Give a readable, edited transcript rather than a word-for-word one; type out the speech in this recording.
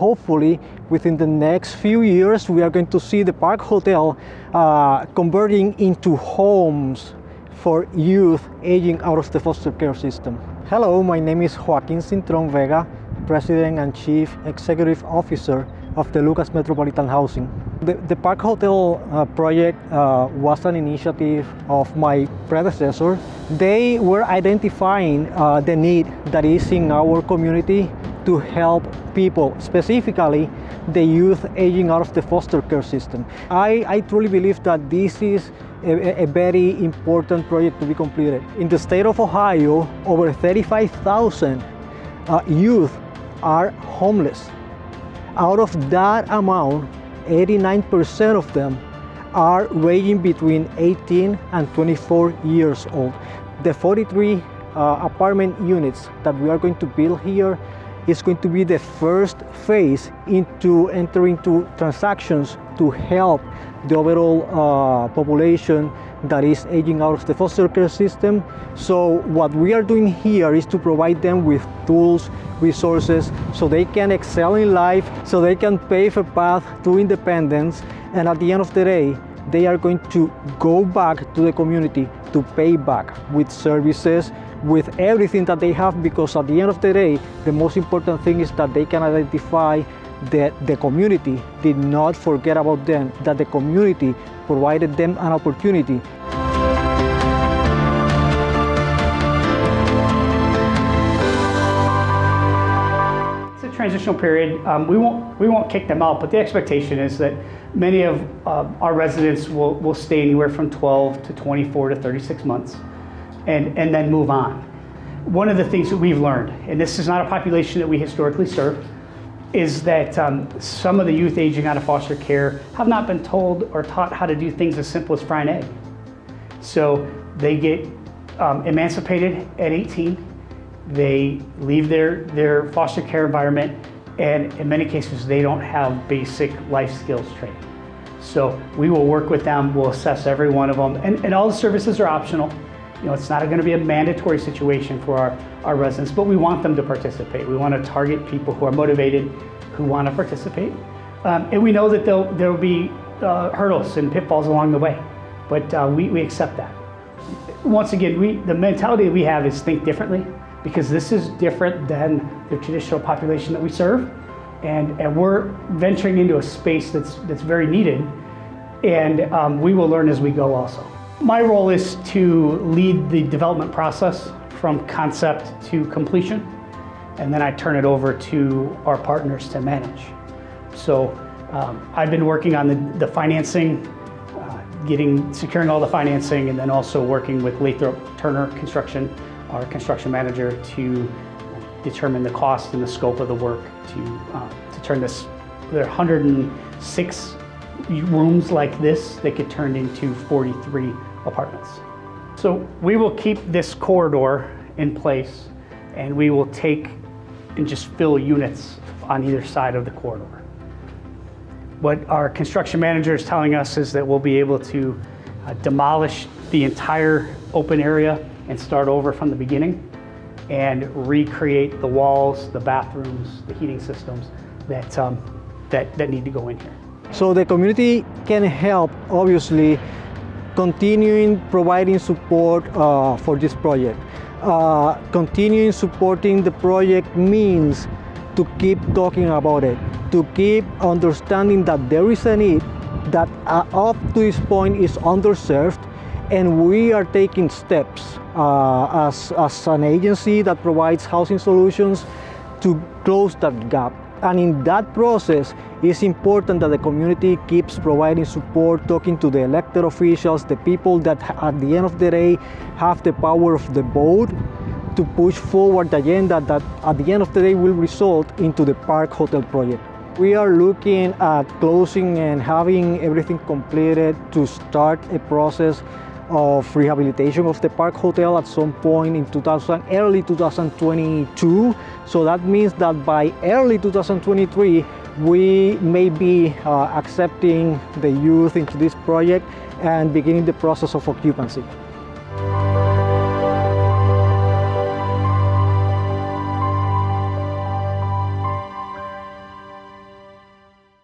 hopefully within the next few years we are going to see the Park Hotel converting into homes for youth aging out of the foster care system. Hello, my name is Joaquin Cintron Vega, President and Chief Executive Officer of the Lucas Metropolitan Housing. The Park Hotel project was an initiative of my predecessor. They were identifying the need that is in our community to help people, specifically the youth aging out of the foster care system. I truly believe that this is a very important project to be completed. In the state of Ohio, over 35,000 youth are homeless. Out of that amount, 89% of them are ranging between 18 and 24 years old. The 43 apartment units that we are going to build here is going to be the first phase into entering into transactions to help the overall population that is aging out of the foster care system. So what we are doing here is to provide them with tools, resources, so they can excel in life, so they can pave a path to independence, and at the end of the day, they are going to go back to the community to pay back with services, with everything that they have, because at the end of the day, the most important thing is that they can identify that the community did not forget about them, that the community provided them an opportunity. It's a transitional period. We won't kick them out, but the expectation is that many of our residents will stay anywhere from 12 to 24 to 36 months and then move on. One of the things that we've learned, and this is not a population that we historically serve, is that some of the youth aging out of foster care have not been told or taught how to do things as simple as fry an egg. So they get emancipated at 18, they leave their foster care environment, and in many cases they don't have basic life skills training. So we will work with them, we'll assess every one of them, and all the services are optional. You know, it's not going to be a mandatory situation for our residents, but we want them to participate. We want to target people who are motivated, who want to participate. And we know that there will be hurdles and pitfalls along the way, but we accept that. Once again, the mentality that we have is think differently, because this is different than the traditional population that we serve. And we're venturing into a space that's very needed, and we will learn as we go also. My role is to lead the development process from concept to completion, and then I turn it over to our partners to manage. So I've been working on the financing, securing all the financing, and then also working with Lathrop Turner Construction, our construction manager, to determine the cost and the scope of the work to turn this. There are 106 rooms like this that get turned into 43 apartments. So we will keep this corridor in place, and we will take and just fill units on either side of the corridor. What our construction manager is telling us is that we'll be able to demolish the entire open area and start over from the beginning and recreate the walls, the bathrooms, the heating systems that need to go in here. So the community can help, obviously, continuing providing support for this project. Continuing supporting the project means to keep talking about it, to keep understanding that there is a need that up to this point is underserved, and we are taking steps as an agency that provides housing solutions to close that gap. And in that process, it's important that the community keeps providing support, talking to the elected officials, the people that at the end of the day have the power of the vote, to push forward the agenda that at the end of the day will result into the Park Hotel project. We are looking at closing and having everything completed to start a process of rehabilitation of the Park Hotel at some point in early 2022. So that means that by early 2023, we may be accepting the youth into this project and beginning the process of occupancy.